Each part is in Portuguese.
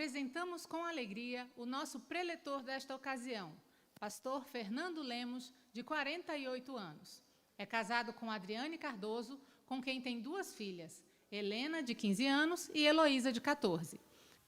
apresentamos com alegria o nosso preletor desta ocasião, pastor Fernando Lemos, de 48 anos. É casado com Adriane Cardoso, com quem tem 2 filhas, Helena, de 15 anos, e Heloísa, de 14.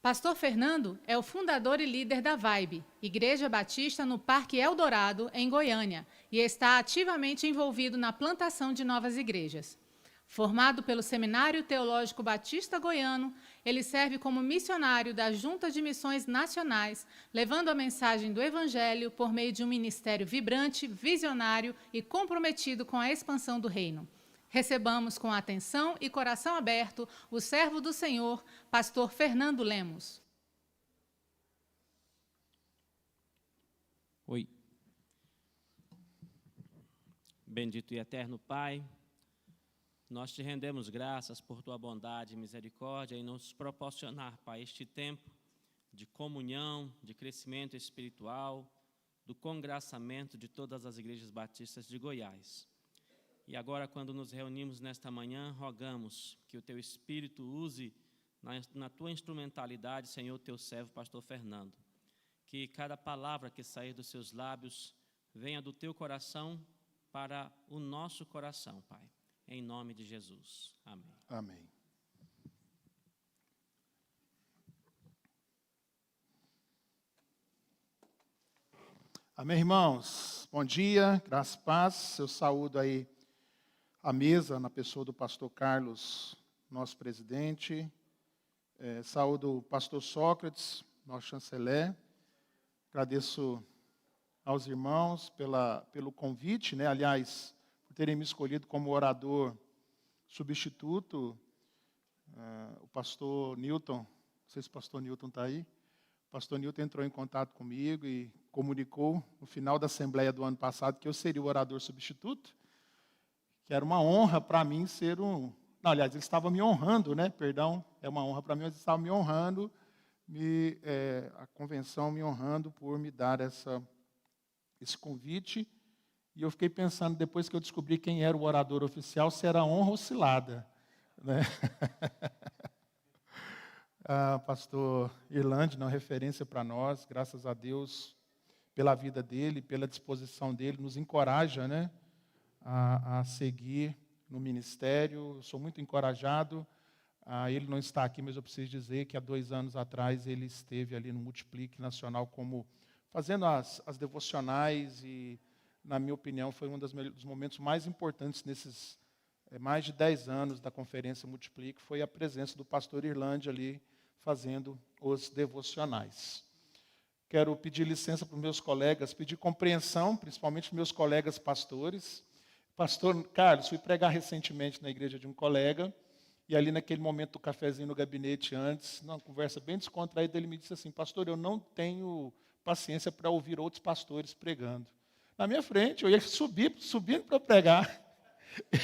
Pastor Fernando é o fundador e líder da Vibe, Igreja Batista no Parque Eldorado, em Goiânia, e está ativamente envolvido na plantação de novas igrejas. Formado pelo Seminário Teológico Batista Goiano, ele serve como missionário da Junta de Missões Nacionais, levando a mensagem do Evangelho por meio de um ministério vibrante, visionário e comprometido com a expansão do reino. Recebamos com atenção e coração aberto o servo do Senhor, pastor Fernando Lemos. Oi. Bendito e eterno Pai, nós te rendemos graças por tua bondade e misericórdia em nos proporcionar, Pai, este tempo de comunhão, de crescimento espiritual, do congraçamento de todas as igrejas batistas de Goiás. E agora, quando nos reunimos nesta manhã, rogamos que o teu Espírito use na tua instrumentalidade, Senhor, teu servo, pastor Fernando. Que cada palavra que sair dos seus lábios venha do teu coração para o nosso coração, Pai. Em nome de Jesus. Amém. Amém. Amém, irmãos. Bom dia, graça e paz. Eu saúdo aí a mesa na pessoa do pastor Carlos, nosso presidente. Saúdo o pastor Sócrates, nosso chanceler. Agradeço aos irmãos pelo convite, né? Aliás, por terem me escolhido como orador substituto. O pastor Newton, não sei se o pastor Newton está aí. O pastor Newton entrou em contato comigo e comunicou no final da assembleia do ano passado que eu seria o orador substituto, que era uma honra para mim ser um... Não, aliás, ele estava me honrando, né? Perdão, é uma honra para mim, mas ele estava me honrando, a convenção me honrando por me dar esse convite. E eu fiquei pensando, depois que eu descobri quem era o orador oficial, se era honra ou cilada, né? Pastor Irlande, uma referência para nós, graças a Deus, pela vida dele, pela disposição dele, nos encoraja, né? A seguir no ministério. Eu sou muito encorajado. Ele não está aqui, mas eu preciso dizer que há 2 anos atrás ele esteve ali no Multiplique Nacional fazendo as devocionais e, na minha opinião, foi um dos momentos mais importantes nesses mais de 10 anos da Conferência Multiplique, foi a presença do pastor Irlande ali fazendo os devocionais. Quero pedir licença para os meus colegas, pedir compreensão, principalmente para os meus colegas pastores. Pastor Carlos, fui pregar recentemente na igreja de um colega, e ali naquele momento do cafezinho no gabinete antes, numa conversa bem descontraída, ele me disse assim: pastor, eu não tenho paciência para ouvir outros pastores pregando. Na minha frente, eu ia subindo para pregar,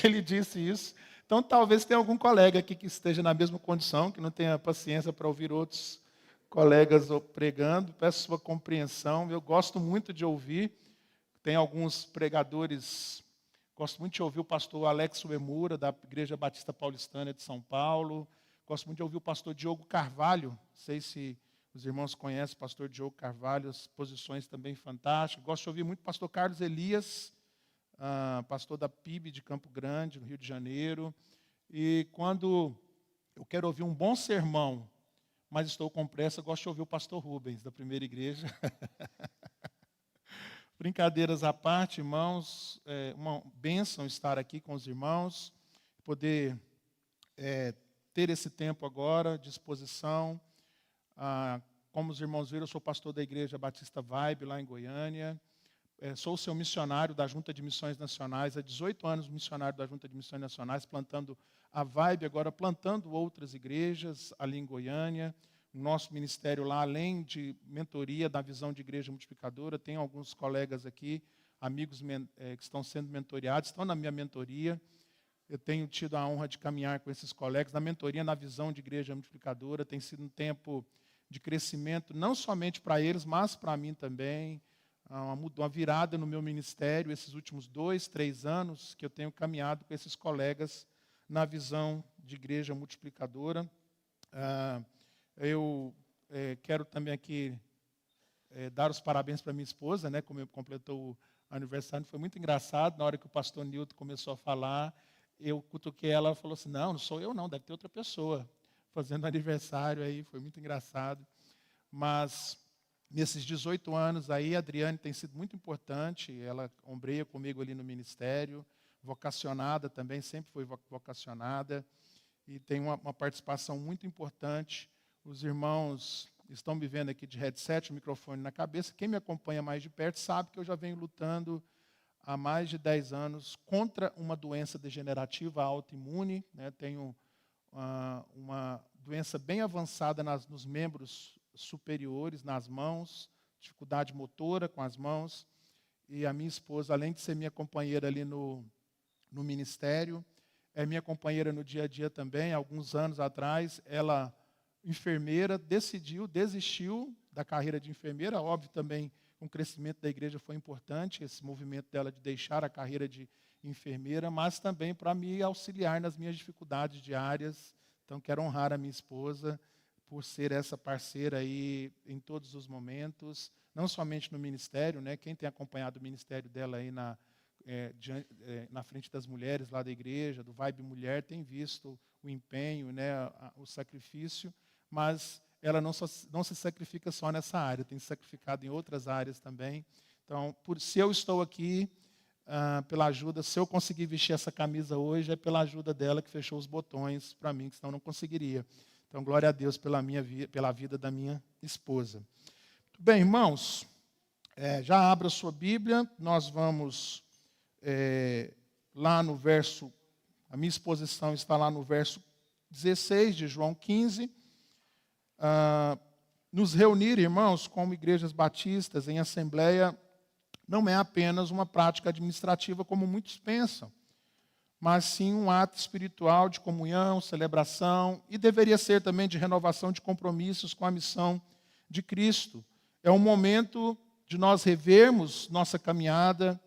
ele disse isso. Então, talvez tenha algum colega aqui que esteja na mesma condição, que não tenha paciência para ouvir outros colegas pregando. Peço sua compreensão. Eu gosto muito de ouvir. Tem alguns pregadores... Gosto muito de ouvir o pastor Alex Uemura, da Igreja Batista Paulistana de São Paulo. Gosto muito de ouvir o pastor Diogo Carvalho. Não sei se os irmãos conhecem o pastor Diogo Carvalho, as posições também fantásticas. Gosto de ouvir muito o pastor Carlos Elias, pastor da PIB de Campo Grande, no Rio de Janeiro. E quando eu quero ouvir um bom sermão, mas estou com pressa, gosto de ouvir o pastor Rubens, da Primeira Igreja. Brincadeiras à parte, irmãos, é uma bênção estar aqui com os irmãos, poder ter esse tempo agora, disposição. Como os irmãos viram, eu sou pastor da Igreja Batista Vibe, lá em Goiânia. Sou o seu missionário da Junta de Missões Nacionais, há 18 anos missionário da Junta de Missões Nacionais, plantando a Vibe, agora plantando outras igrejas ali em Goiânia. O nosso ministério lá, além de mentoria da visão de igreja multiplicadora, tem alguns colegas aqui, amigos que estão sendo mentoriados, estão na minha mentoria. Eu tenho tido a honra de caminhar com esses colegas na mentoria, na visão de igreja multiplicadora. Tem sido um tempo de crescimento, não somente para eles, mas para mim também. Uma virada no meu ministério, esses últimos 2, 3 anos que eu tenho caminhado com esses colegas na visão de igreja multiplicadora. Eu quero também aqui dar os parabéns para minha esposa, né, como completou o aniversário. Foi muito engraçado. Na hora que o pastor Nilton começou a falar, eu cutuquei ela, ela falou assim, não sou eu não, deve ter outra pessoa fazendo aniversário aí. Foi muito engraçado. Mas nesses 18 anos aí, a Adriane tem sido muito importante. Ela ombreia comigo ali no ministério, vocacionada também, sempre foi vocacionada. E tem uma participação muito importante. Os irmãos estão me vendo aqui de headset, o microfone na cabeça. Quem me acompanha mais de perto sabe que eu já venho lutando há mais de 10 anos contra uma doença degenerativa autoimune. Né? Tenho uma doença bem avançada nos membros superiores, nas mãos, dificuldade motora com as mãos. E a minha esposa, além de ser minha companheira ali no ministério, é minha companheira no dia a dia também. Alguns anos atrás, ela, enfermeira, desistiu da carreira de enfermeira. Óbvio, também o crescimento da igreja foi importante, esse movimento dela de deixar a carreira de enfermeira, mas também para me auxiliar nas minhas dificuldades diárias. Então, quero honrar a minha esposa por ser essa parceira aí em todos os momentos, não somente no ministério, né? Quem tem acompanhado o ministério dela aí na frente das mulheres lá da igreja, do Vibe Mulher, tem visto o empenho, né, o sacrifício, mas ela não se sacrifica só nessa área, tem se sacrificado em outras áreas também. Então, se eu estou aqui, pela ajuda, se eu conseguir vestir essa camisa hoje, é pela ajuda dela que fechou os botões para mim, que senão não conseguiria. Então, glória a Deus pela vida da minha esposa. Muito bem, irmãos, já abra a sua Bíblia, nós vamos lá no verso, a minha exposição está lá no verso 16 de João 15. Nos reunir, irmãos, como igrejas batistas em assembleia, não é apenas uma prática administrativa como muitos pensam, mas sim um ato espiritual de comunhão, celebração, e deveria ser também de renovação de compromissos com a missão de Cristo. É um momento de nós revermos nossa caminhada,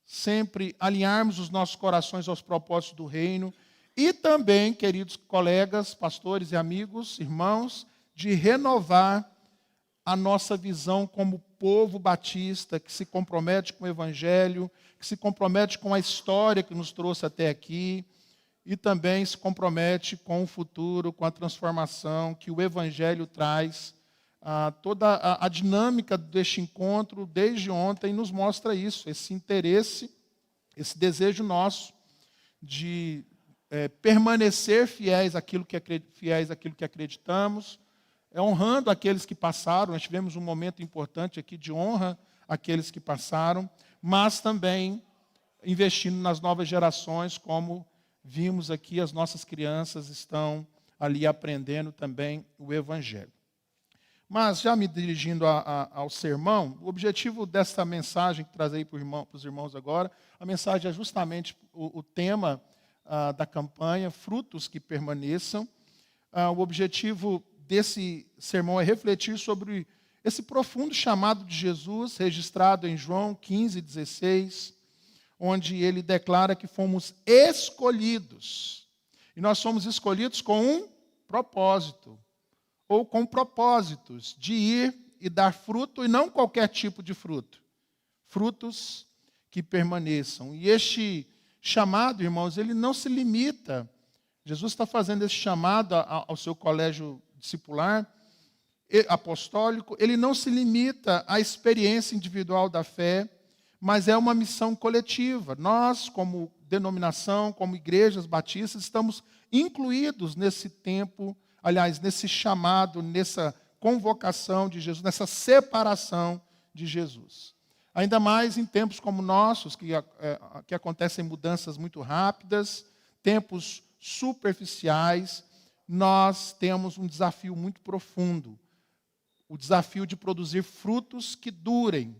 sempre alinharmos os nossos corações aos propósitos do reino, e também, queridos colegas, pastores e amigos, irmãos, de renovar a nossa visão como povo batista, que se compromete com o Evangelho, que se compromete com a história que nos trouxe até aqui, e também se compromete com o futuro, com a transformação que o Evangelho traz. Toda a dinâmica deste encontro, desde ontem, nos mostra isso, esse interesse, esse desejo nosso de permanecer fiéis àquilo que acreditamos, honrando aqueles que passaram. Nós tivemos um momento importante aqui de honra àqueles que passaram, mas também investindo nas novas gerações, como vimos aqui, as nossas crianças estão ali aprendendo também o Evangelho. Mas, já me dirigindo ao sermão, o objetivo dessa mensagem que trazei para os irmãos agora, a mensagem é justamente o tema da campanha, Frutos que Permaneçam. O objetivo desse sermão é refletir sobre esse profundo chamado de Jesus, registrado em João 15:16, onde ele declara que fomos escolhidos. E nós somos escolhidos com um propósito, ou com propósitos de ir e dar fruto, e não qualquer tipo de fruto. Frutos que permaneçam. E este chamado, irmãos, ele não se limita. Jesus está fazendo esse chamado ao seu colégio discipular, apostólico. Ele não se limita à experiência individual da fé, mas é uma missão coletiva. Nós, como denominação, como igrejas batistas, estamos incluídos nesse tempo, aliás, nesse chamado, nessa convocação de Jesus, nessa separação de Jesus. Ainda mais em tempos como nossos, que acontecem mudanças muito rápidas, tempos superficiais, nós temos um desafio muito profundo. O desafio de produzir frutos que durem,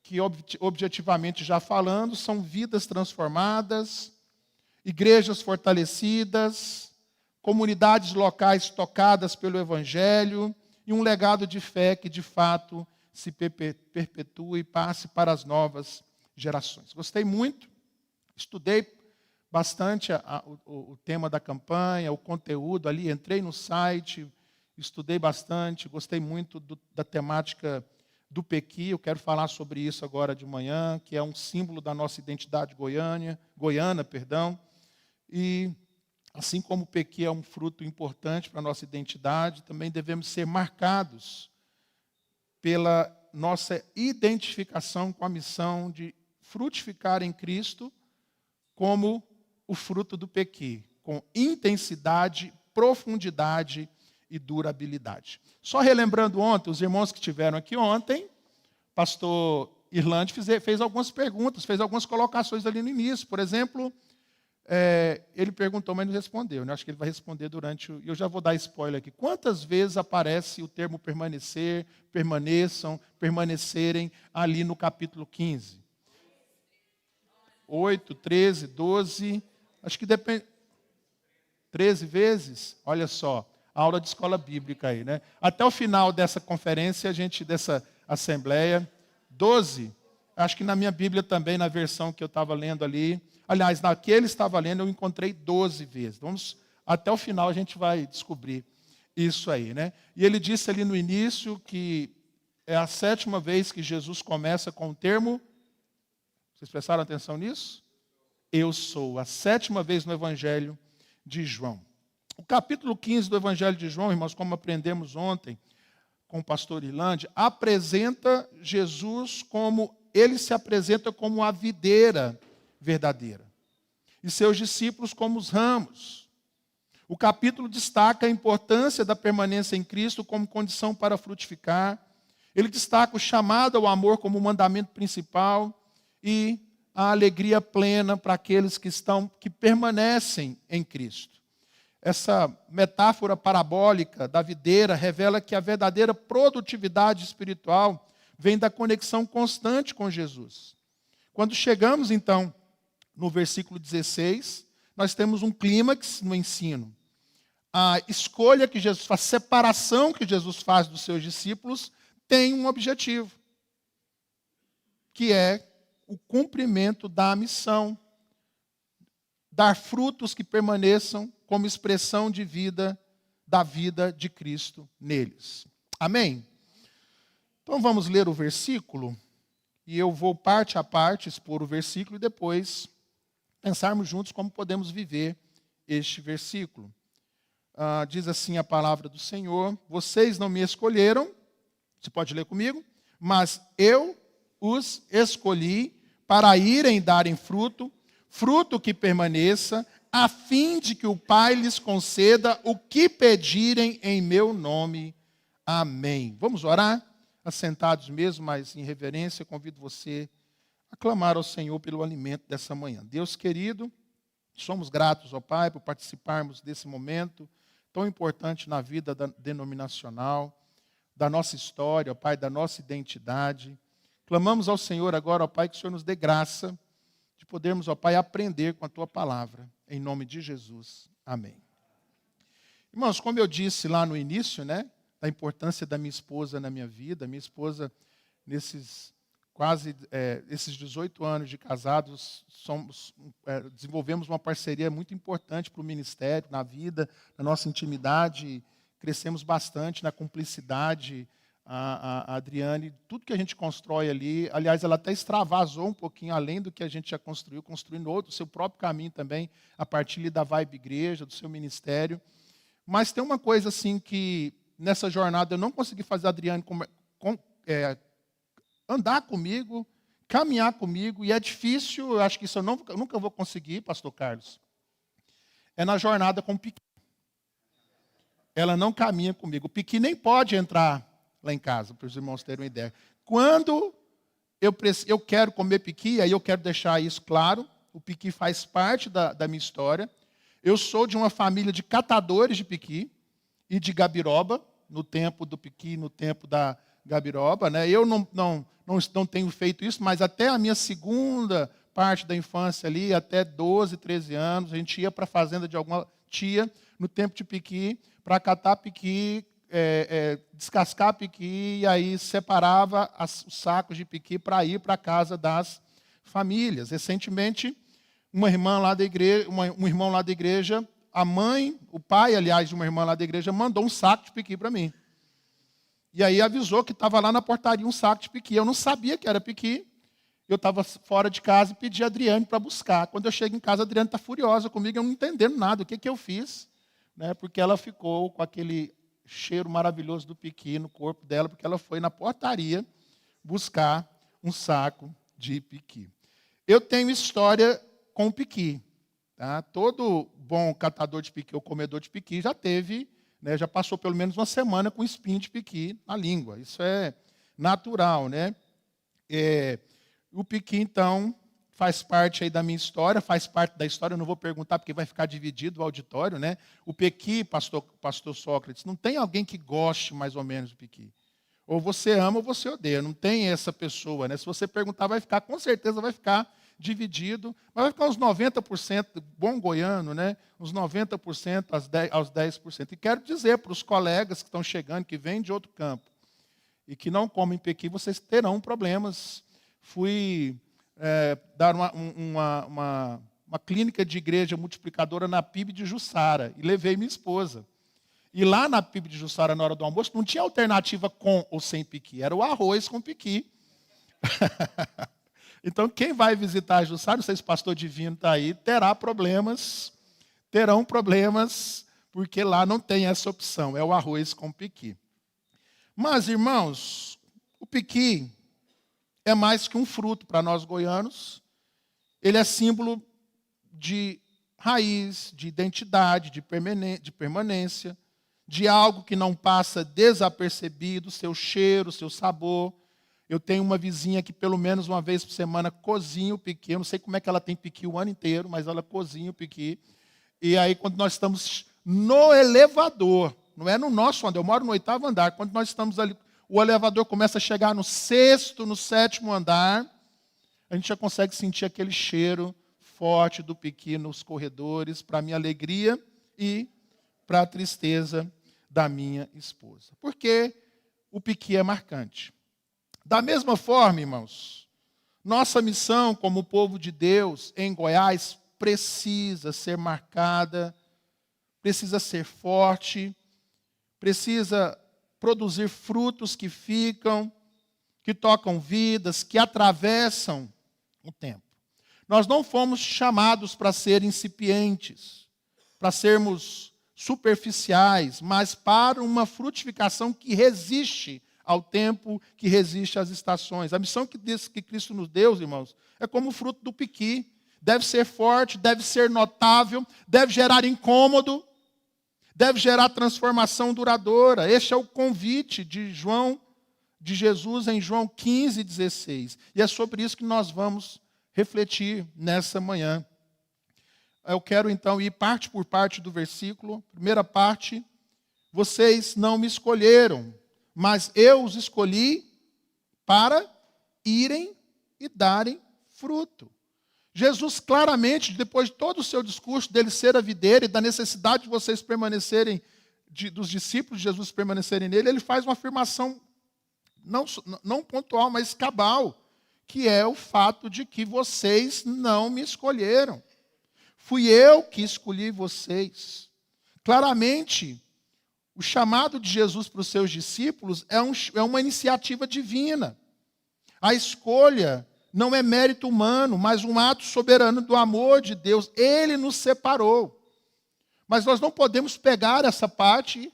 que objetivamente já falando, são vidas transformadas, igrejas fortalecidas, comunidades locais tocadas pelo Evangelho e um legado de fé que, de fato, se perpetue e passe para as novas gerações. Gostei muito, estudei bastante o tema da campanha, o conteúdo ali, entrei no site, estudei bastante, gostei muito da temática do pequi. Eu quero falar sobre isso agora de manhã, que é um símbolo da nossa identidade goiana, e assim como o pequi é um fruto importante para a nossa identidade, também devemos ser marcados pela nossa identificação com a missão de frutificar em Cristo como o fruto do pequi, com intensidade, profundidade e durabilidade. Só relembrando ontem, os irmãos que estiveram aqui ontem, pastor Irlande fez algumas perguntas, fez algumas colocações ali no início. Por exemplo, ele perguntou, mas não respondeu. Né? Acho que ele vai responder durante o... Eu já vou dar spoiler aqui. Quantas vezes aparece o termo permanecer, permaneçam, permanecerem ali no capítulo 15? 8, 13, 12... Acho que depende... 13 vezes? Olha só, aula de escola bíblica aí, né? Até o final dessa conferência, dessa assembleia, 12, acho que na minha Bíblia também, na versão que eu estava lendo ali, aliás, na que ele estava lendo, eu encontrei 12 vezes. Até o final a gente vai descobrir isso aí, né? E ele disse ali no início que é a 7ª vez que Jesus começa com o termo, vocês prestaram atenção nisso? Eu sou, a 7ª vez no Evangelho de João. O capítulo 15 do Evangelho de João, irmãos, como aprendemos ontem com o pastor Irlande, apresenta Jesus como, ele se apresenta como a videira verdadeira, e seus discípulos como os ramos. O capítulo destaca a importância da permanência em Cristo como condição para frutificar. Ele destaca o chamado ao amor como mandamento principal e a alegria plena para aqueles que permanecem em Cristo. Essa metáfora parabólica da videira revela que a verdadeira produtividade espiritual vem da conexão constante com Jesus. Quando chegamos, então, no versículo 16, nós temos um clímax no ensino. A escolha que Jesus faz, a separação que Jesus faz dos seus discípulos, tem um objetivo, que é o cumprimento da missão, dar frutos que permaneçam como expressão de vida, da vida de Cristo neles. Amém? Então vamos ler o versículo, e eu vou parte a parte expor o versículo e depois pensarmos juntos como podemos viver este versículo. Diz assim a palavra do Senhor: vocês não me escolheram, você pode ler comigo, mas eu os escolhi para irem darem fruto, fruto que permaneça, a fim de que o Pai lhes conceda o que pedirem em meu nome. Amém. Vamos orar? Assentados mesmo, mas em reverência, convido você a clamar ao Senhor pelo alimento dessa manhã. Deus querido, somos gratos ao Pai por participarmos desse momento tão importante na vida denominacional, da nossa história, ó Pai, da nossa identidade. Clamamos ao Senhor agora, ó Pai, que o Senhor nos dê graça de podermos, ó Pai, aprender com a Tua palavra. Em nome de Jesus. Amém. Irmãos, como eu disse lá no início, né, da importância da minha esposa na minha vida, minha esposa, nesses esses 18 anos de casados, desenvolvemos uma parceria muito importante para o ministério, na vida, na nossa intimidade, crescemos bastante na cumplicidade. A Adriane, tudo que a gente constrói ali, aliás, ela até extravasou um pouquinho além do que a gente já construiu, construindo o seu próprio caminho também, a partir da Vibe Igreja, do seu ministério. Mas tem uma coisa assim que, nessa jornada, eu não consegui fazer a Adriane andar comigo, caminhar comigo, e é difícil, eu acho que isso eu nunca vou conseguir, pastor Carlos, é na jornada com o Piqui. Ela não caminha comigo. O Piqui nem pode entrar lá em casa, para os irmãos terem uma ideia. Quando eu quero comer piqui, aí eu quero deixar isso claro, o piqui faz parte da minha história. Eu sou de uma família de catadores de piqui e de gabiroba, no tempo do piqui, no tempo da gabiroba. Né? Eu não tenho feito isso, mas até a minha segunda parte da infância ali, até 12, 13 anos, a gente ia para a fazenda de alguma tia, no tempo de piqui, para catar piqui, descascar piqui, e aí separava os sacos de piqui para ir para a casa das famílias. Recentemente, um irmão lá da igreja a mãe, o pai, aliás, de uma irmã lá da igreja, mandou um saco de piqui para mim. E aí avisou que estava lá na portaria um saco de piqui. Eu não sabia que era piqui. Eu estava fora de casa e pedi a Adriane para buscar. Quando eu chego em casa, a Adriane está furiosa comigo, eu não entendendo nada. O que eu fiz? Né? Porque ela ficou com aquele cheiro maravilhoso do piqui no corpo dela, porque ela foi na portaria buscar um saco de piqui. Eu tenho história com o piqui. Tá? Todo bom catador de piqui ou comedor de piqui já teve, né, já passou pelo menos uma semana com espinho de piqui na língua. Isso é natural, né? O piqui, então, faz parte aí da minha história, faz parte da história, eu não vou perguntar porque vai ficar dividido o auditório, né? O piqui, pastor Sócrates, não tem alguém que goste mais ou menos do piqui. Ou você ama ou você odeia, não tem essa pessoa, né? Se você perguntar, vai ficar, com certeza vai ficar dividido, mas vai ficar uns 90%, bom goiano, né? Uns 90% aos 10%. E quero dizer para os colegas que estão chegando, que vêm de outro campo, e que não comem pequi, vocês terão problemas. Fui dar uma clínica de igreja multiplicadora na PIB de Jussara, e levei minha esposa. E lá na PIB de Jussara, na hora do almoço, não tinha alternativa com ou sem piqui, era o arroz com piqui. Então, quem vai visitar a Jussara, não sei se o pastor Divino está aí, terão problemas, porque lá não tem essa opção, é o arroz com piqui. Mas, irmãos, o piqui é mais que um fruto para nós goianos. Ele é símbolo de raiz, de identidade, de permanência, de algo que não passa desapercebido, seu cheiro, seu sabor. Eu tenho uma vizinha que pelo menos uma vez por semana cozinha o piqui. Eu não sei como é que ela tem piqui o ano inteiro, mas ela cozinha o piqui. E aí, quando nós estamos no elevador, não é no nosso andar, eu moro no 8º andar, quando nós estamos ali, o elevador começa a chegar no 6º, no 7º andar, a gente já consegue sentir aquele cheiro forte do piqui nos corredores, para a minha alegria e para a tristeza da minha esposa. Porque o piqui é marcante. Da mesma forma, irmãos, nossa missão como povo de Deus em Goiás precisa ser marcada, precisa ser forte, precisa produzir frutos que ficam, que tocam vidas, que atravessam o tempo. Nós não fomos chamados para ser incipientes, para sermos superficiais, mas para uma frutificação que resiste ao tempo, que resiste às estações. A missão que Cristo nos deu, irmãos, é como o fruto do piqui. Deve ser forte, deve ser notável, deve gerar incômodo, deve gerar transformação duradoura. Este é o convite de Jesus em João 15:16. E é sobre isso que nós vamos refletir nessa manhã. Eu quero então ir parte por parte do versículo. Primeira parte, vocês não me escolheram, mas eu os escolhi para irem e darem fruto. Jesus claramente, depois de todo o seu discurso dele ser a videira e da necessidade de vocês permanecerem, dos discípulos de Jesus permanecerem nele, ele faz uma afirmação não pontual, mas cabal, que é o fato de que vocês não me escolheram. Fui eu que escolhi vocês. Claramente, o chamado de Jesus para os seus discípulos é uma iniciativa divina. A escolha não é mérito humano, mas um ato soberano do amor de Deus. Ele nos separou. Mas nós não podemos pegar essa parte,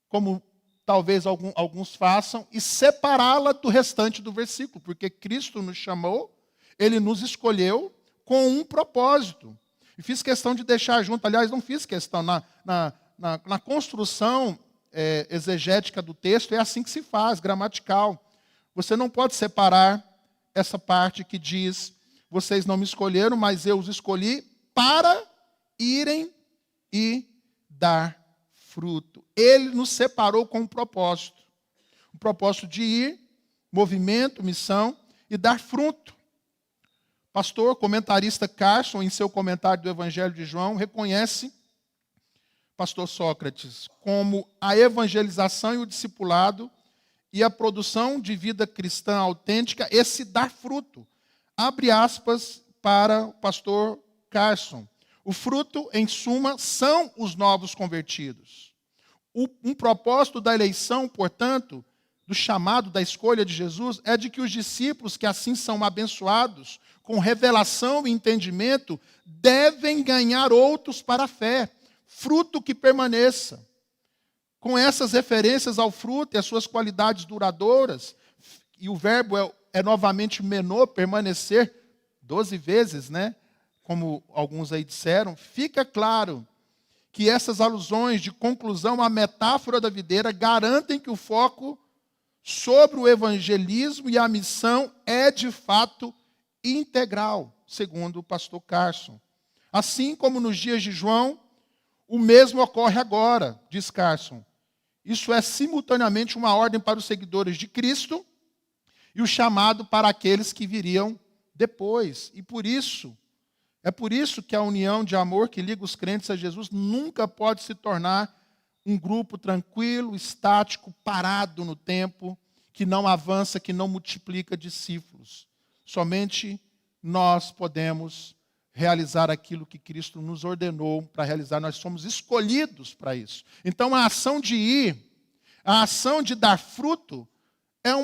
como talvez alguns façam, e separá-la do restante do versículo, porque Cristo nos chamou, Ele nos escolheu com um propósito. E fiz questão de deixar junto, aliás, não fiz questão, na construção exegética do texto, é assim que se faz, gramatical. Você não pode separar essa parte que diz, vocês não me escolheram, mas eu os escolhi para irem e dar fruto. Ele nos separou com um propósito. Um propósito de ir, movimento, missão e dar fruto. Pastor, comentarista Carson, em seu comentário do Evangelho de João, reconhece, pastor Sócrates, como a evangelização e o discipulado e a produção de vida cristã autêntica, esse dar fruto. Abre aspas para o pastor Carson. O fruto, em suma, são os novos convertidos. Um propósito da eleição, portanto, do chamado, da escolha de Jesus, é de que os discípulos que assim são abençoados, com revelação e entendimento, devem ganhar outros para a fé, fruto que permaneça. Com essas referências ao fruto e as suas qualidades duradouras, e o verbo é novamente menor, permanecer 12 vezes, né? Como alguns aí disseram, fica claro que essas alusões de conclusão à metáfora da videira garantem que o foco sobre o evangelismo e a missão é de fato integral, segundo o pastor Carson. Assim como nos dias de João, o mesmo ocorre agora, diz Carson. Isso é simultaneamente uma ordem para os seguidores de Cristo e o chamado para aqueles que viriam depois. E por isso que a união de amor que liga os crentes a Jesus nunca pode se tornar um grupo tranquilo, estático, parado no tempo, que não avança, que não multiplica discípulos. Somente nós podemos realizar aquilo que Cristo nos ordenou para realizar. Nós somos escolhidos para isso. Então, a ação de ir, a ação de dar fruto, é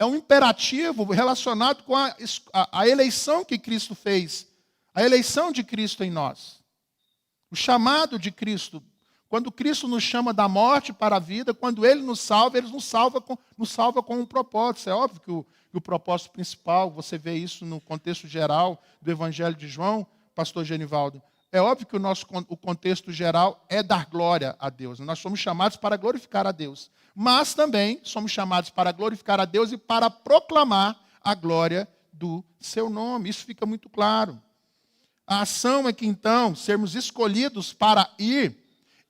um imperativo relacionado com a eleição que Cristo fez, a eleição de Cristo em nós. O chamado de Cristo. Quando Cristo nos chama da morte para a vida, quando Ele nos salva, Ele nos salva com um propósito. É óbvio que o propósito principal, você vê isso no contexto geral do Evangelho de João, pastor Genivaldo. É óbvio que o contexto geral é dar glória a Deus. Nós somos chamados para glorificar a Deus. Mas também somos chamados para glorificar a Deus e para proclamar a glória do seu nome. Isso fica muito claro. A ação é que, então, sermos escolhidos para ir,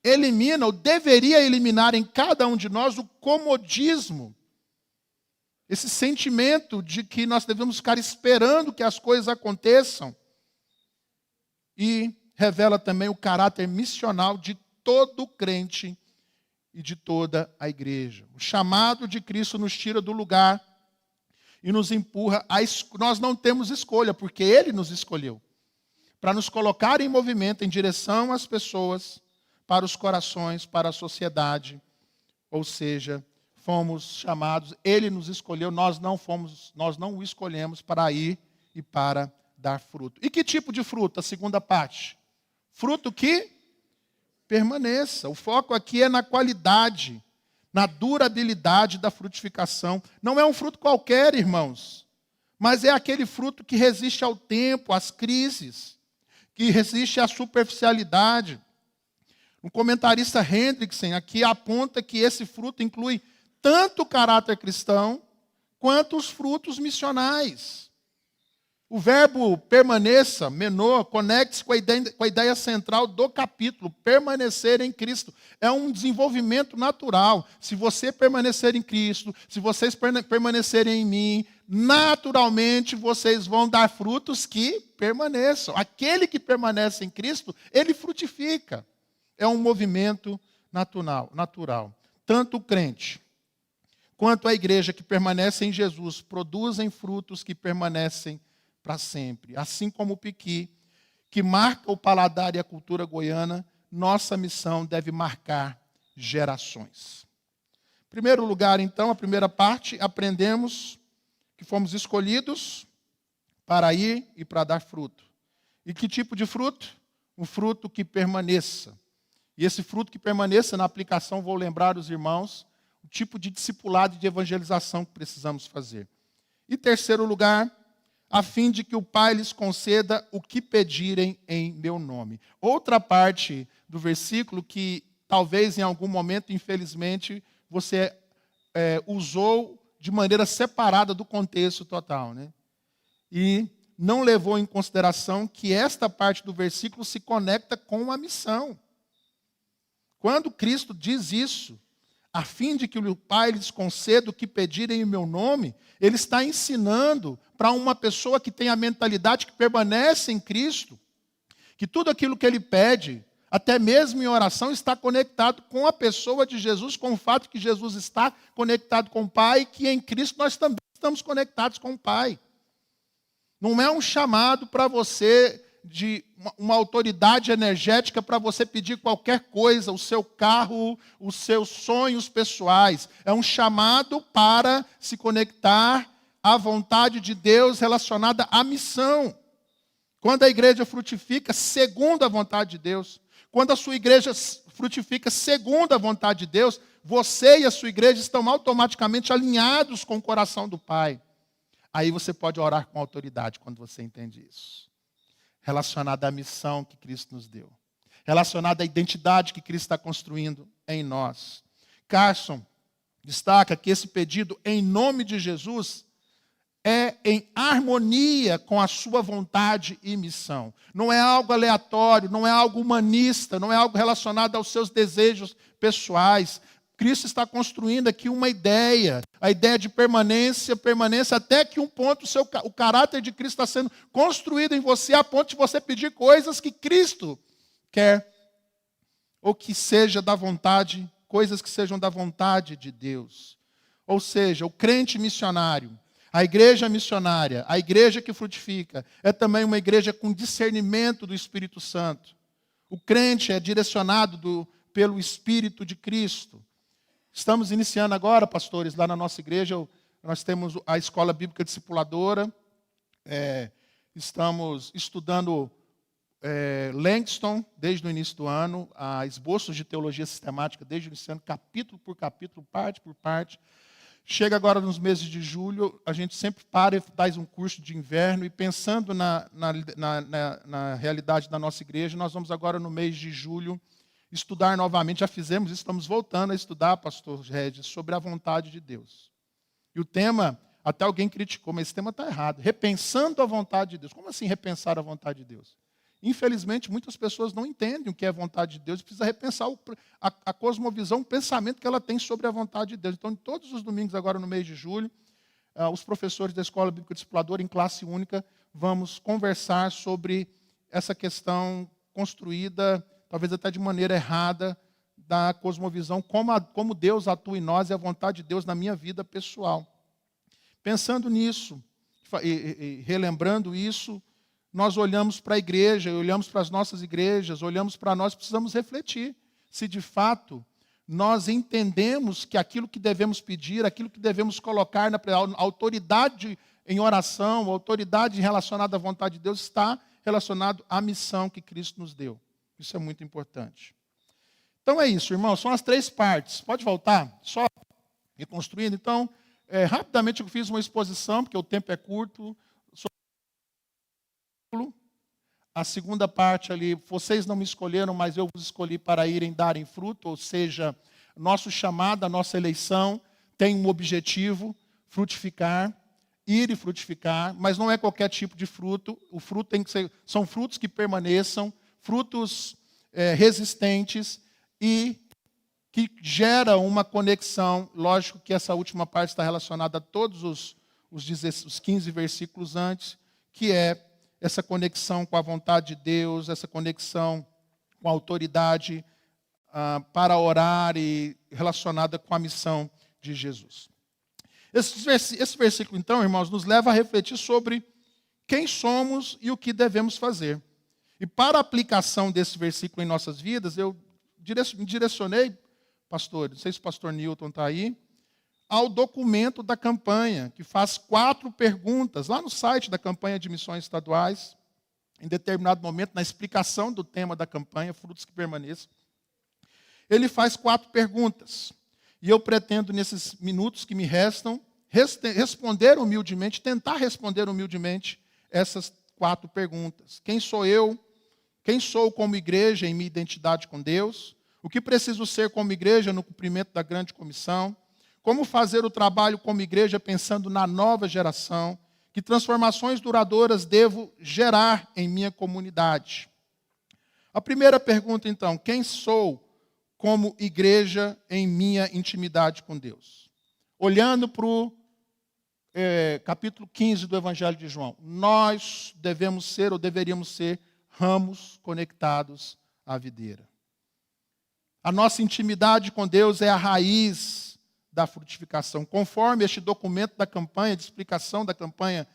elimina ou deveria eliminar em cada um de nós o comodismo. Esse sentimento de que nós devemos ficar esperando que as coisas aconteçam. E revela também o caráter missional de todo crente e de toda a igreja. O chamado de Cristo nos tira do lugar e nos empurra. Nós não temos escolha, porque Ele nos escolheu. Para nos colocar em movimento, em direção às pessoas, para os corações, para a sociedade. Ou seja, fomos chamados, Ele nos escolheu, nós não o escolhemos para ir e para dar fruto. E que tipo de fruto? A segunda parte. Fruto que permaneça. O foco aqui é na qualidade, na durabilidade da frutificação. Não é um fruto qualquer, irmãos, mas é aquele fruto que resiste ao tempo, às crises, que resiste à superficialidade. O comentarista Hendrickson aqui aponta que esse fruto inclui tanto o caráter cristão quanto os frutos missionais. O verbo permaneça, menor, conecte-se com a ideia central do capítulo, permanecer em Cristo. É um desenvolvimento natural. Se você permanecer em Cristo, se vocês permanecerem em mim, naturalmente vocês vão dar frutos que permaneçam. Aquele que permanece em Cristo, ele frutifica. É um movimento natural. Tanto o crente quanto a igreja que permanece em Jesus produzem frutos que permanecem para sempre. Assim como o piqui, que marca o paladar e a cultura goiana, nossa missão deve marcar gerações. Em primeiro lugar, então, a primeira parte, aprendemos que fomos escolhidos para ir e para dar fruto. E que tipo de fruto? Um fruto que permaneça. E esse fruto que permaneça, na aplicação, vou lembrar os irmãos, o tipo de discipulado e de evangelização que precisamos fazer. E terceiro lugar, a fim de que o Pai lhes conceda o que pedirem em meu nome. Outra parte do versículo que talvez em algum momento, infelizmente, você usou de maneira separada do contexto total, né? E não levou em consideração que esta parte do versículo se conecta com a missão. Quando Cristo diz isso, a fim de que o Pai lhes conceda o que pedirem em meu nome, Ele está ensinando para uma pessoa que tem a mentalidade que permanece em Cristo, que tudo aquilo que Ele pede, até mesmo em oração, está conectado com a pessoa de Jesus, com o fato que Jesus está conectado com o Pai, e que em Cristo nós também estamos conectados com o Pai. Não é um chamado para você de uma autoridade energética para você pedir qualquer coisa, o seu carro, os seus sonhos pessoais. É um chamado para se conectar à vontade de Deus relacionada à missão. Quando a igreja frutifica segundo a vontade de Deus, quando a sua igreja frutifica segundo a vontade de Deus, você e a sua igreja estão automaticamente alinhados com o coração do Pai. Aí você pode orar com autoridade quando você entende isso. Relacionado à missão que Cristo nos deu. Relacionado à identidade que Cristo está construindo em nós. Carson destaca que esse pedido em nome de Jesus é em harmonia com a sua vontade e missão. Não é algo aleatório, não é algo humanista, não é algo relacionado aos seus desejos pessoais. Cristo está construindo aqui uma ideia, a ideia de permanência até que um ponto o caráter de Cristo está sendo construído em você a ponto de você pedir coisas que Cristo quer, ou que seja da vontade, coisas que sejam da vontade de Deus. Ou seja, o crente missionário, a igreja missionária, a igreja que frutifica, é também uma igreja com discernimento do Espírito Santo. O crente é direcionado pelo Espírito de Cristo. Estamos iniciando agora, pastores, lá na nossa igreja, nós temos a Escola Bíblica Discipuladora, estamos estudando Langston desde o início do ano, a esboços de teologia sistemática desde o início do ano, capítulo por capítulo, parte por parte. Chega agora nos meses de julho, a gente sempre para e faz um curso de inverno, e pensando na realidade da nossa igreja, nós vamos agora no mês de julho estudar novamente, já fizemos isso, estamos voltando a estudar, pastor Regis, sobre a vontade de Deus. E o tema, até alguém criticou, mas esse tema está errado. Repensando a vontade de Deus. Como assim repensar a vontade de Deus? Infelizmente, muitas pessoas não entendem o que é a vontade de Deus, e precisa repensar a cosmovisão, o pensamento que ela tem sobre a vontade de Deus. Então, todos os domingos, agora no mês de julho, os professores da Escola Bíblica Discipuladora, em classe única, vamos conversar sobre essa questão construída, talvez até de maneira errada, da cosmovisão, como Deus atua em nós e a vontade de Deus na minha vida pessoal. Pensando nisso, e relembrando isso, nós olhamos para a igreja, olhamos para as nossas igrejas, olhamos para nós, precisamos refletir se de fato nós entendemos que aquilo que devemos pedir, aquilo que devemos colocar na autoridade em oração, autoridade relacionada à vontade de Deus, está relacionado à missão que Cristo nos deu. Isso é muito importante. Então é isso, irmãos, são as 3 partes. Pode voltar? Só reconstruindo. Então, rapidamente eu fiz uma exposição, porque o tempo é curto. A segunda parte ali, vocês não me escolheram, mas eu vos escolhi para irem darem fruto, ou seja, nosso chamado, a nossa eleição tem um objetivo, frutificar, ir e frutificar, mas não é qualquer tipo de fruto. O fruto tem que ser, são frutos que permaneçam, frutos resistentes e que gera uma conexão. Lógico que essa última parte está relacionada a todos os 15 versículos antes, que é essa conexão com a vontade de Deus, essa conexão com a autoridade para orar e relacionada com a missão de Jesus. Esse versículo, então, irmãos, nos leva a refletir sobre quem somos e o que devemos fazer. E para a aplicação desse versículo em nossas vidas, eu me direcionei, pastor, não sei se o pastor Newton está aí, ao documento da campanha, que faz 4 perguntas, lá no site da campanha de missões estaduais, em determinado momento, na explicação do tema da campanha, Frutos que Permaneçam. Ele faz 4 perguntas. E eu pretendo, nesses minutos que me restam, responder humildemente, tentar responder humildemente essas 4 perguntas. Quem sou eu? Quem sou como igreja em minha identidade com Deus? O que preciso ser como igreja no cumprimento da grande comissão? Como fazer o trabalho como igreja pensando na nova geração? Que transformações duradouras devo gerar em minha comunidade? A primeira pergunta, então, quem sou como igreja em minha intimidade com Deus? Olhando para o capítulo 15 do Evangelho de João, nós devemos ser ou deveríamos ser ramos conectados à videira. A nossa intimidade com Deus é a raiz da frutificação. Conforme este documento da campanha, de explicação da campanha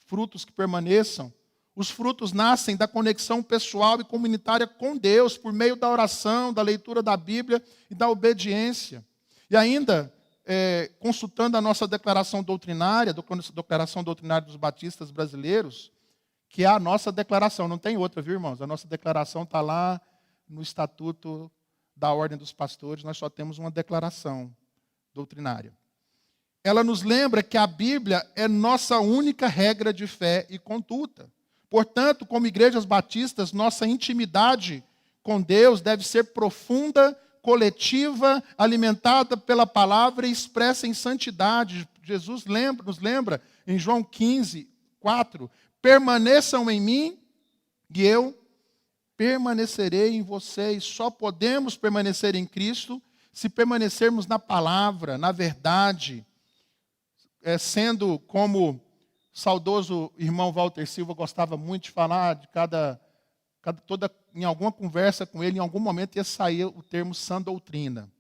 Frutos que Permaneçam, Os frutos nascem da conexão pessoal e comunitária com Deus, por meio da oração, da leitura da Bíblia e da obediência. E ainda, consultando a nossa declaração doutrinária, declaração doutrinária dos batistas brasileiros, que é a nossa declaração, não tem outra, viu, irmãos? A nossa declaração está lá no Estatuto da Ordem dos Pastores, nós só temos uma declaração doutrinária. Ela nos lembra que a Bíblia é nossa única regra de fé e conduta. Portanto, como igrejas batistas, nossa intimidade com Deus deve ser profunda, coletiva, alimentada pela palavra e expressa em santidade. Jesus nos lembra em João 15, 4, permaneçam em mim e eu permanecerei em vocês. Só podemos permanecer em Cristo se permanecermos na palavra, na verdade, sendo como o saudoso irmão Walter Silva gostava muito de falar, em alguma conversa com ele, em algum momento ia sair o termo sã doutrina.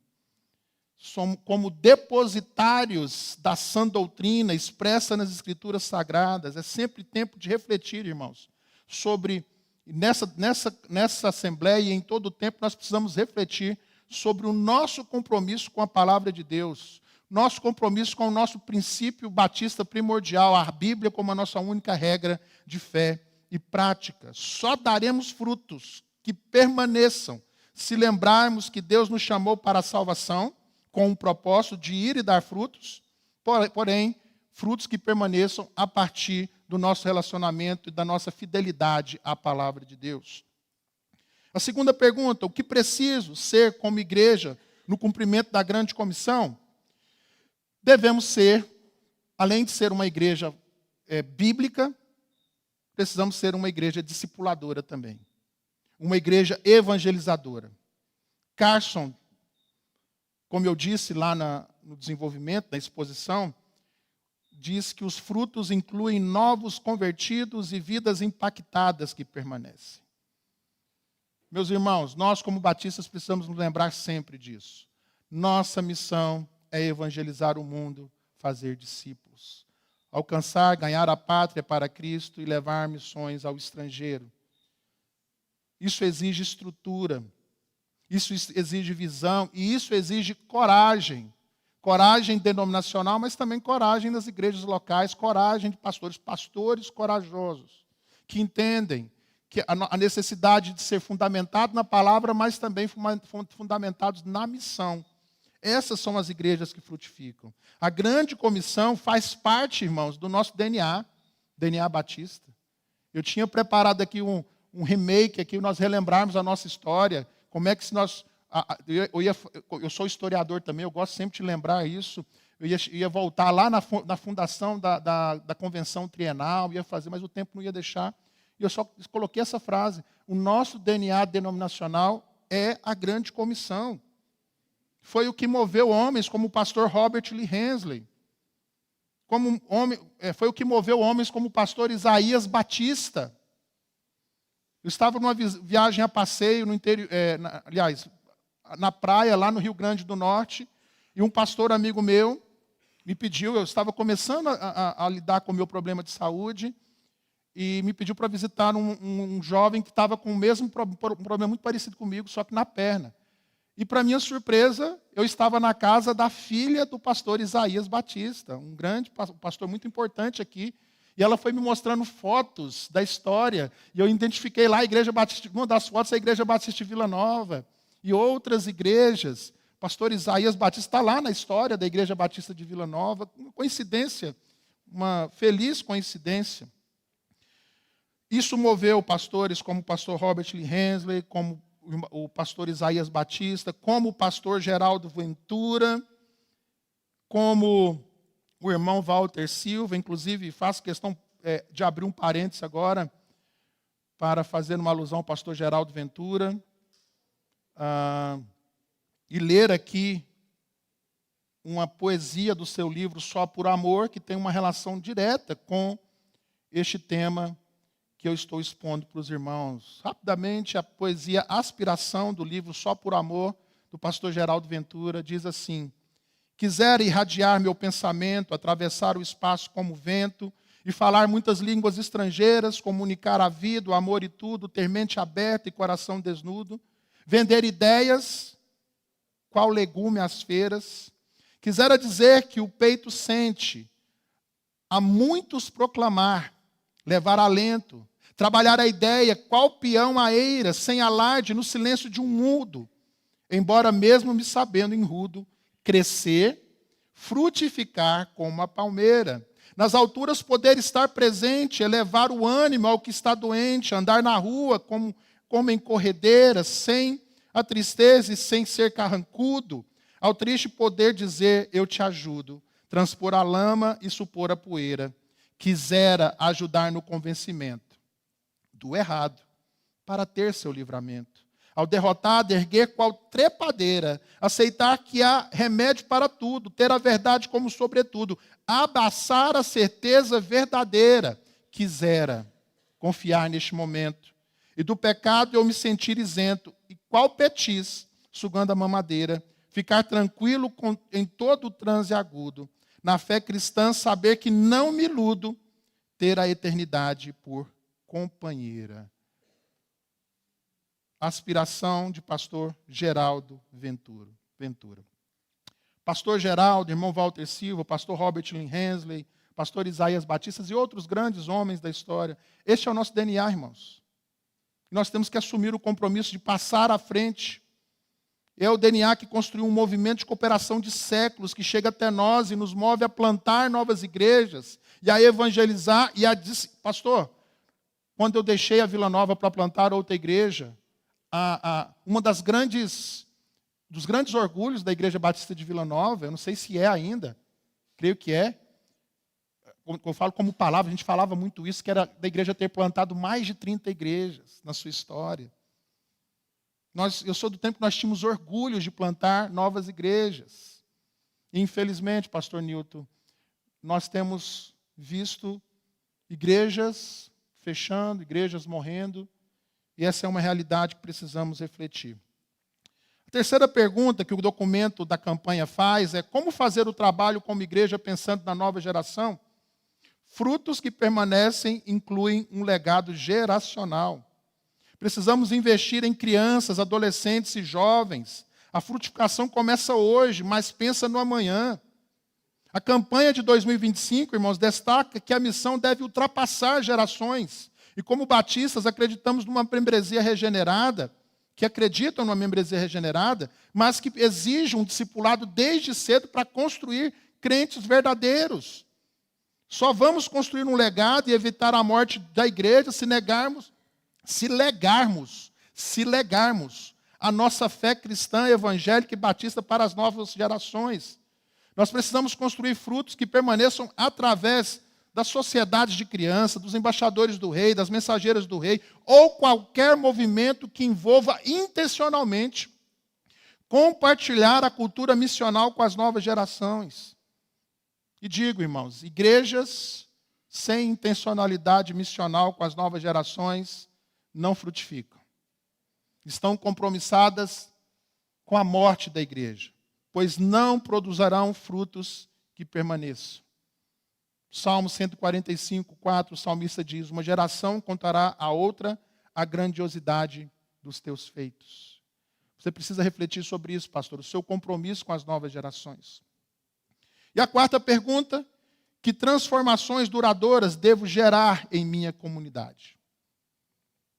Somos como depositários da sã doutrina expressa nas Escrituras Sagradas. É sempre tempo de refletir, irmãos, sobre, nessa Assembleia e em todo o tempo, nós precisamos refletir sobre o nosso compromisso com a Palavra de Deus, nosso compromisso com o nosso princípio batista primordial, a Bíblia como a nossa única regra de fé e prática. Só daremos frutos que permaneçam se lembrarmos que Deus nos chamou para a salvação, com o propósito de ir e dar frutos, porém, frutos que permaneçam a partir do nosso relacionamento e da nossa fidelidade à palavra de Deus. A segunda pergunta, o que preciso ser como igreja no cumprimento da grande comissão? Devemos ser, além de ser uma igreja bíblica, precisamos ser uma igreja discipuladora também. Uma igreja evangelizadora. Carson, como eu disse lá no desenvolvimento, na exposição, diz que os frutos incluem novos convertidos e vidas impactadas que permanecem. Meus irmãos, nós como batistas precisamos nos lembrar sempre disso. Nossa missão é evangelizar o mundo, fazer discípulos. Alcançar, ganhar a pátria para Cristo e levar missões ao estrangeiro. Isso exige estrutura, isso exige visão e isso exige coragem. Coragem denominacional, mas também coragem nas igrejas locais, coragem de pastores corajosos, que entendem que a necessidade de ser fundamentado na palavra, mas também fundamentados na missão. Essas são as igrejas que frutificam. A grande comissão faz parte, irmãos, do nosso DNA batista. Eu tinha preparado aqui um remake, aqui nós relembrarmos a nossa história, como é que se nós... Eu sou historiador também, eu gosto sempre de lembrar isso. Eu ia voltar lá na fundação da Convenção Trienal, ia fazer, mas o tempo não ia deixar. E eu só coloquei essa frase. O nosso DNA denominacional é a grande comissão. Foi o que moveu homens como o pastor Robert Lee Hensley. Foi o que moveu homens como o pastor Isaías Batista. Eu estava numa viagem a passeio no interior, na praia, lá no Rio Grande do Norte, e um pastor amigo meu me pediu, eu estava começando a lidar com o meu problema de saúde, e me pediu para visitar um jovem que estava com o mesmo problema muito parecido comigo, só que na perna. E, para minha surpresa, eu estava na casa da filha do pastor Isaías Batista, um grande pastor muito importante aqui. E ela foi me mostrando fotos da história. E eu identifiquei lá a Igreja Batista, uma das fotos é a Igreja Batista de Vila Nova. E outras igrejas. O pastor Isaías Batista está lá na história da Igreja Batista de Vila Nova. Uma coincidência, uma feliz coincidência. Isso moveu pastores como o pastor Robert Lee Hensley, como o pastor Isaías Batista, como o pastor Geraldo Ventura, como o irmão Walter Silva. Inclusive, faço questão de abrir um parênteses agora para fazer uma alusão ao pastor Geraldo Ventura e ler aqui uma poesia do seu livro Só por Amor, que tem uma relação direta com este tema que eu estou expondo para os irmãos. Rapidamente, a poesia Aspiração, do livro Só por Amor, do pastor Geraldo Ventura, diz assim: quisera irradiar meu pensamento, atravessar o espaço como vento, e falar muitas línguas estrangeiras, comunicar a vida, o amor e tudo, ter mente aberta e coração desnudo, vender ideias, qual legume às feiras. Quisera dizer que o peito sente, a muitos proclamar, levar alento, trabalhar a ideia, qual peão à eira, sem alarde, no silêncio de um mudo, embora mesmo me sabendo enrudo, crescer, frutificar como a palmeira. Nas alturas poder estar presente, elevar o ânimo ao que está doente, andar na rua como em corredeiras, sem a tristeza e sem ser carrancudo, ao triste poder dizer, eu te ajudo, transpor a lama e supor a poeira. Quisera ajudar no convencimento do errado, para ter seu livramento. Ao derrotado, erguer qual trepadeira, aceitar que há remédio para tudo, ter a verdade como sobretudo, abaçar a certeza verdadeira. Quisera confiar neste momento, e do pecado eu me sentir isento, e qual petis, sugando a mamadeira, ficar tranquilo em todo o transe agudo, na fé cristã saber que não me iludo, ter a eternidade por companheira. Aspiração de pastor Geraldo Ventura. Pastor Geraldo, irmão Walter Silva, pastor Robert Lynn Hensley, pastor Isaías Batistas e outros grandes homens da história. Este é o nosso DNA, irmãos. Nós temos que assumir o compromisso de passar à frente. É o DNA que construiu um movimento de cooperação de séculos, que chega até nós e nos move a plantar novas igrejas, e a evangelizar, e a dizer, pastor, quando eu deixei a Vila Nova para plantar outra igreja, uma dos grandes orgulhos da Igreja Batista de Vila Nova, eu não sei se é ainda, creio que é, eu falo como palavra, a gente falava muito isso, que era da igreja ter plantado mais de 30 igrejas na sua história. Eu sou do tempo que nós tínhamos orgulho de plantar novas igrejas. E, infelizmente, pastor Nilton, nós temos visto igrejas fechando, igrejas morrendo, e essa é uma realidade que precisamos refletir. A terceira pergunta que o documento da campanha faz é como fazer o trabalho como igreja pensando na nova geração? Frutos que permanecem incluem um legado geracional. Precisamos investir em crianças, adolescentes e jovens. A frutificação começa hoje, mas pensa no amanhã. A campanha de 2025, irmãos, destaca que a missão deve ultrapassar gerações. E como batistas, acreditamos numa membresia regenerada, que acreditam numa membresia regenerada, mas que exigem um discipulado desde cedo para construir crentes verdadeiros. Só vamos construir um legado e evitar a morte da igreja se legarmos a nossa fé cristã, evangélica e batista para as novas gerações. Nós precisamos construir frutos que permaneçam através das sociedades de criança, dos embaixadores do rei, das mensageiras do rei, ou qualquer movimento que envolva intencionalmente compartilhar a cultura missional com as novas gerações. E digo, irmãos, igrejas sem intencionalidade missional com as novas gerações não frutificam. Estão compromissadas com a morte da igreja, pois não produzirão frutos que permaneçam. Salmo 145, 4, o salmista diz, uma geração contará a outra a grandiosidade dos teus feitos. Você precisa refletir sobre isso, pastor, o seu compromisso com as novas gerações. E a quarta pergunta, que transformações duradouras devo gerar em minha comunidade?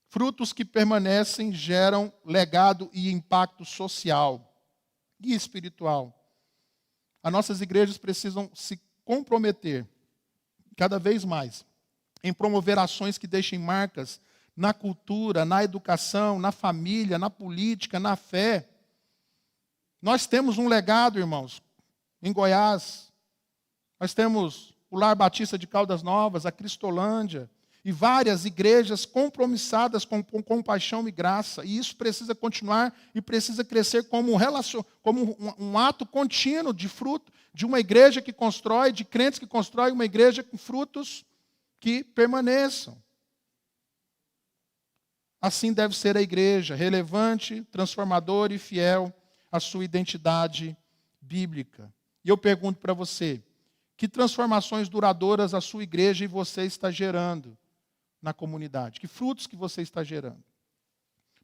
Frutos que permanecem geram legado e impacto social e espiritual. As nossas igrejas precisam se comprometer cada vez mais em promover ações que deixem marcas na cultura, na educação, na família, na política, na fé. Nós temos um legado, irmãos, em Goiás. Nós temos o Lar Batista de Caldas Novas, a Cristolândia, e várias igrejas compromissadas com compaixão e graça. E isso precisa continuar e precisa crescer como um ato contínuo de fruto, de uma igreja que constrói, de crentes que constroem uma igreja com frutos que permaneçam. Assim deve ser a igreja, relevante, transformadora e fiel à sua identidade bíblica. E eu pergunto para você, Que transformações duradouras a sua igreja e você está gerando na comunidade? Que frutos que você está gerando?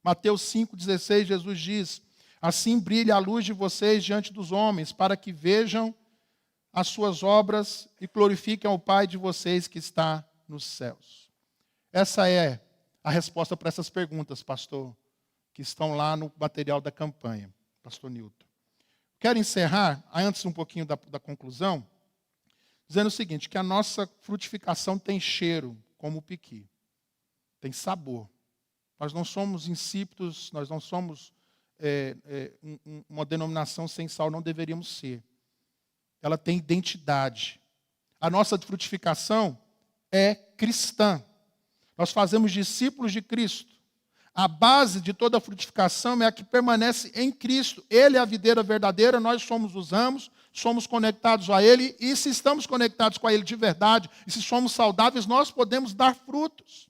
Mateus 5,16, Jesus diz: assim brilha a luz de vocês diante dos homens, para que vejam as suas obras e glorifiquem ao Pai de vocês que está nos céus. Essa é a resposta para essas perguntas, pastor, que estão lá no material da campanha, pastor Nilton. Quero encerrar, antes um pouquinho da conclusão, dizendo o seguinte, que a nossa frutificação tem cheiro, como o piqui, tem sabor. Nós não somos insípidos, nós não somos uma denominação sem sal, não deveríamos ser. Ela tem identidade. A nossa frutificação é cristã. Nós fazemos discípulos de Cristo. A base de toda a frutificação é a que permanece em Cristo. Ele é a videira verdadeira, nós somos os ramos, somos conectados a Ele, e se estamos conectados com Ele de verdade, e se somos saudáveis, nós podemos dar frutos.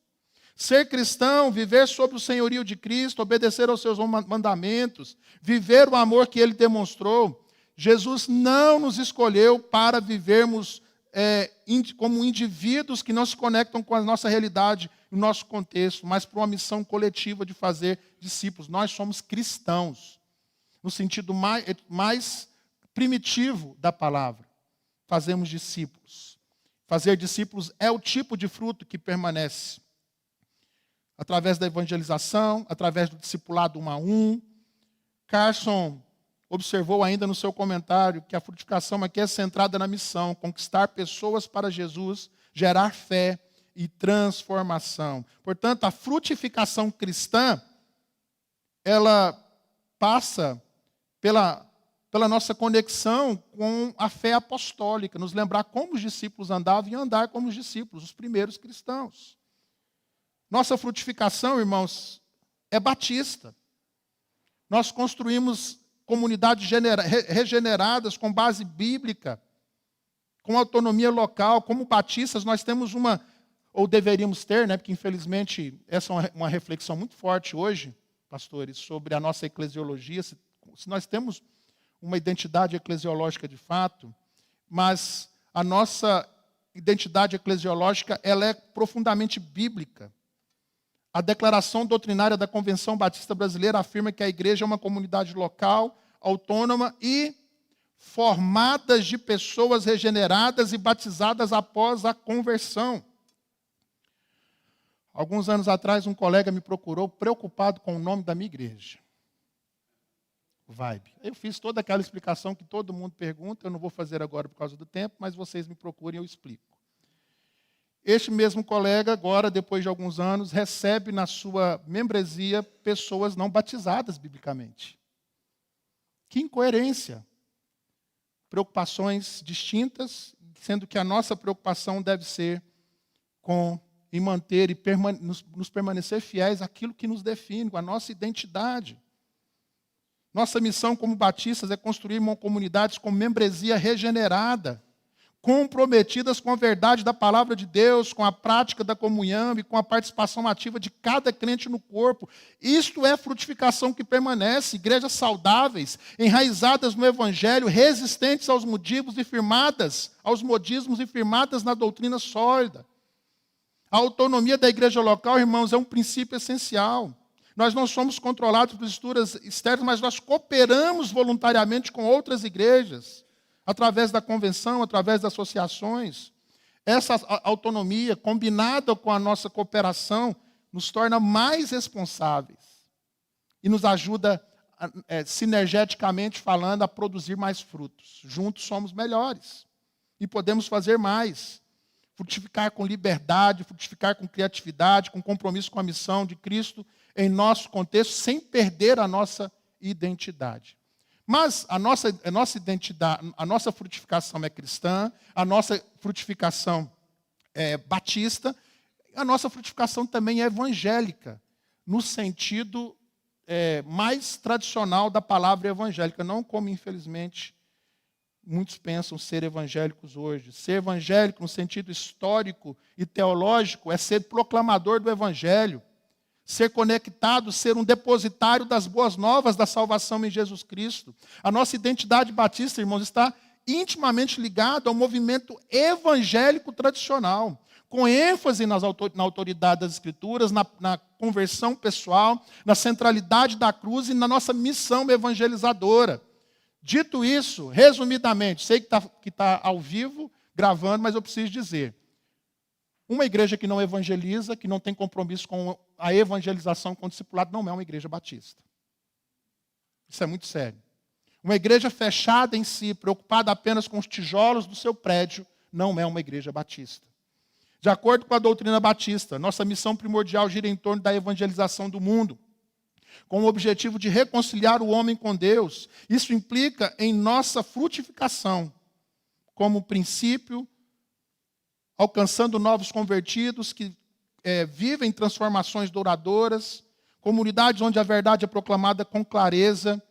Ser cristão, viver sob o senhorio de Cristo, obedecer aos seus mandamentos, viver o amor que Ele demonstrou. Jesus não nos escolheu para vivermos como indivíduos que não se conectam com a nossa realidade, o nosso contexto, mas para uma missão coletiva de fazer discípulos. Nós somos cristãos, no sentido mais primitivo da palavra. Fazemos discípulos. Fazer discípulos é o tipo de fruto que permanece. Através da evangelização, através do discipulado 1 a 1. Carson observou ainda no seu comentário que a frutificação aqui é centrada na missão, conquistar pessoas para Jesus, gerar fé e transformação. Portanto, a frutificação cristã, ela passa pela nossa conexão com a fé apostólica, nos lembrar como os discípulos andavam e andar como os discípulos, os primeiros cristãos. Nossa frutificação, irmãos, é batista. Nós construímos comunidades regeneradas com base bíblica, com autonomia local. Como batistas, nós temos ou deveríamos ter, porque infelizmente essa é uma reflexão muito forte hoje, pastores, sobre a nossa eclesiologia, se nós temos uma identidade eclesiológica de fato, mas a nossa identidade eclesiológica ela é profundamente bíblica. A declaração doutrinária da Convenção Batista Brasileira afirma que a igreja é uma comunidade local, autônoma e formada de pessoas regeneradas e batizadas após a conversão. Alguns anos atrás, um colega me procurou preocupado com o nome da minha igreja. Vibe. Eu fiz toda aquela explicação que todo mundo pergunta, eu não vou fazer agora por causa do tempo, mas vocês me procurem e eu explico. Este mesmo colega, agora, depois de alguns anos, recebe na sua membresia pessoas não batizadas biblicamente. Que incoerência. Preocupações distintas, sendo que a nossa preocupação deve ser em manter e nos permanecer fiéis àquilo que nos define, com a nossa identidade. Nossa missão como batistas é construir uma comunidade com membresia regenerada, comprometidas com a verdade da palavra de Deus, com a prática da comunhão e com a participação ativa de cada crente no corpo. Isto é frutificação que permanece, igrejas saudáveis, enraizadas no Evangelho, resistentes aos modismos e firmadas na doutrina sólida. A autonomia da igreja local, irmãos, é um princípio essencial. Nós não somos controlados por estruturas externas, mas nós cooperamos voluntariamente com outras igrejas, através da convenção, através das associações. Essa autonomia, combinada com a nossa cooperação, nos torna mais responsáveis e nos ajuda, sinergeticamente falando, a produzir mais frutos. Juntos somos melhores e podemos fazer mais. Frutificar com liberdade, frutificar com criatividade, com compromisso com a missão de Cristo em nosso contexto, sem perder a nossa identidade. Mas a nossa identidade, a nossa frutificação é cristã, a nossa frutificação é batista, a nossa frutificação também é evangélica, no sentido mais tradicional da palavra evangélica, não como, infelizmente, muitos pensam ser evangélicos hoje. Ser evangélico, no sentido histórico e teológico, é ser proclamador do evangelho, ser conectado, ser um depositário das boas novas da salvação em Jesus Cristo. A nossa identidade batista, irmãos, está intimamente ligado ao movimento evangélico tradicional, com ênfase na autoridade das Escrituras, na conversão pessoal, na centralidade da cruz e na nossa missão evangelizadora. Dito isso, resumidamente, sei que está ao vivo, gravando, mas eu preciso dizer, uma igreja que não evangeliza, que não tem compromisso com a evangelização com o discipulado, não é uma igreja batista. Isso é muito sério. Uma igreja fechada em si, preocupada apenas com os tijolos do seu prédio, não é uma igreja batista. De acordo com a doutrina batista, nossa missão primordial gira em torno da evangelização do mundo, com o objetivo de reconciliar o homem com Deus. Isso implica em nossa frutificação, como princípio, alcançando novos convertidos que vivem transformações duradouras, comunidades onde a verdade é proclamada com clareza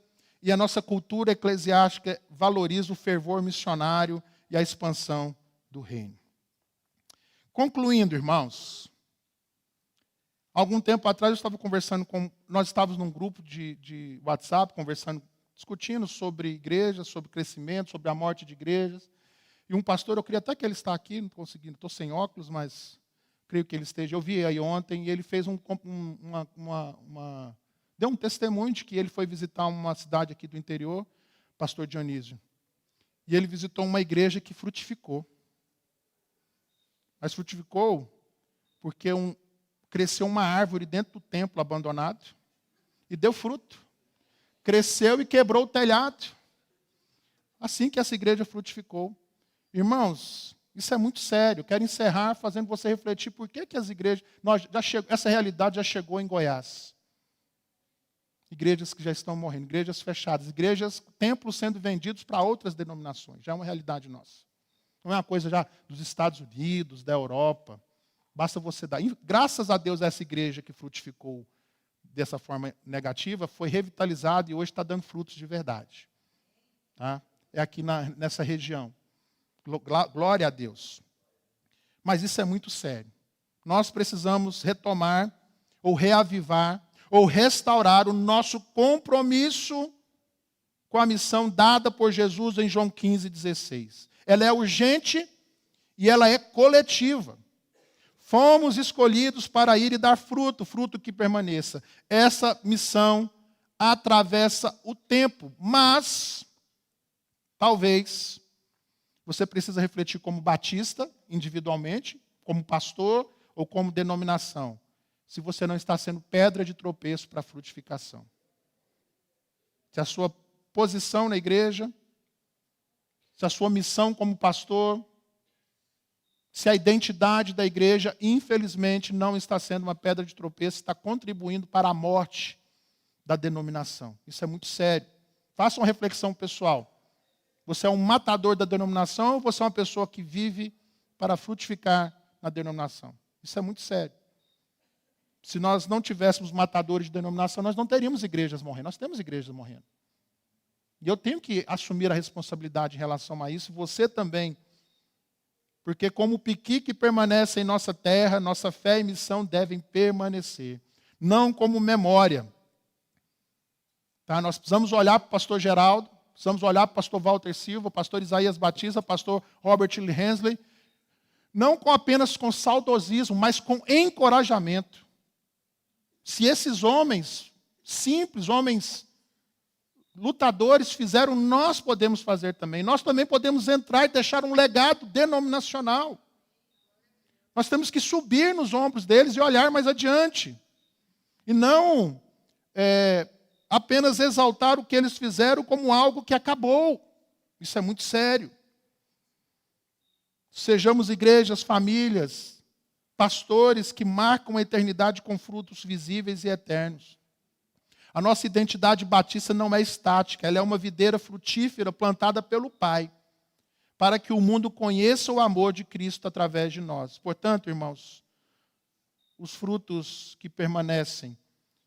e a nossa cultura eclesiástica valoriza o fervor missionário e a expansão do reino. Concluindo, irmãos, algum tempo atrás eu estava conversando nós estávamos num grupo de WhatsApp, discutindo sobre igrejas, sobre crescimento, sobre a morte de igrejas. E um pastor, eu queria até que ele está aqui, não consegui, estou sem óculos, mas creio que ele esteja. Eu vi aí ontem e ele fez deu um testemunho de que ele foi visitar uma cidade aqui do interior, pastor Dionísio. E ele visitou uma igreja que frutificou. Mas frutificou porque cresceu uma árvore dentro do templo abandonado e deu fruto. Cresceu e quebrou o telhado. Assim que essa igreja frutificou. Irmãos, isso é muito sério. Quero encerrar fazendo você refletir por que as igrejas... essa realidade já chegou em Goiás. Igrejas que já estão morrendo, igrejas fechadas, templos sendo vendidos para outras denominações. Já é uma realidade nossa. Não é uma coisa já dos Estados Unidos, da Europa. Basta você dar. Graças a Deus, essa igreja que frutificou dessa forma negativa foi revitalizada e hoje está dando frutos de verdade. Tá? É aqui nessa região. Glória a Deus. Mas isso é muito sério. Nós precisamos retomar, ou reavivar, ou restaurar o nosso compromisso com a missão dada por Jesus em João 15,16. Ela é urgente e ela é coletiva. Fomos escolhidos para ir e dar fruto, fruto que permaneça. Essa missão atravessa o tempo, mas talvez você precisa refletir como batista, individualmente, como pastor ou como denominação, se você não está sendo pedra de tropeço para a frutificação. Se a sua posição na igreja, se a sua missão como pastor, se a identidade da igreja, infelizmente, não está sendo uma pedra de tropeço, está contribuindo para a morte da denominação. Isso é muito sério. Faça uma reflexão pessoal. Você é um matador da denominação ou você é uma pessoa que vive para frutificar na denominação? Isso é muito sério. Se nós não tivéssemos matadores de denominação, nós não teríamos igrejas morrendo. Nós temos igrejas morrendo. E eu tenho que assumir a responsabilidade em relação a isso, você também. Porque como o piqui que permanece em nossa terra, nossa fé e missão devem permanecer. Não como memória. Tá? Nós precisamos olhar para o pastor Geraldo, precisamos olhar para o pastor Walter Silva, o pastor Isaías Batista, o pastor Robert Lee Hensley, não apenas com saudosismo, mas com encorajamento. Se esses homens simples, homens lutadores fizeram, nós podemos fazer também. Nós também podemos entrar e deixar um legado denominacional. Nós temos que subir nos ombros deles e olhar mais adiante. E não apenas exaltar o que eles fizeram como algo que acabou. Isso é muito sério. Sejamos igrejas, famílias, pastores que marcam a eternidade com frutos visíveis e eternos. A nossa identidade batista não é estática, ela é uma videira frutífera plantada pelo Pai, para que o mundo conheça o amor de Cristo através de nós. Portanto, irmãos, os frutos que permanecem,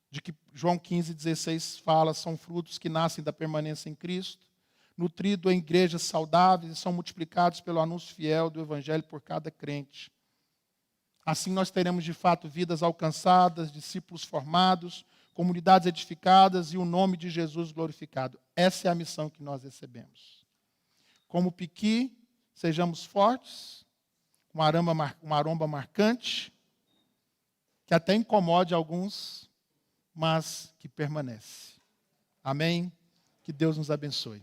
de que João 15,16 fala, são frutos que nascem da permanência em Cristo, nutridos em igrejas saudáveis e são multiplicados pelo anúncio fiel do Evangelho por cada crente. Assim nós teremos de fato vidas alcançadas, discípulos formados, comunidades edificadas e o nome de Jesus glorificado. Essa é a missão que nós recebemos. como piqui, sejamos fortes, uma aroma marcante, que até incomode alguns, mas que permanece. Amém? Que Deus nos abençoe.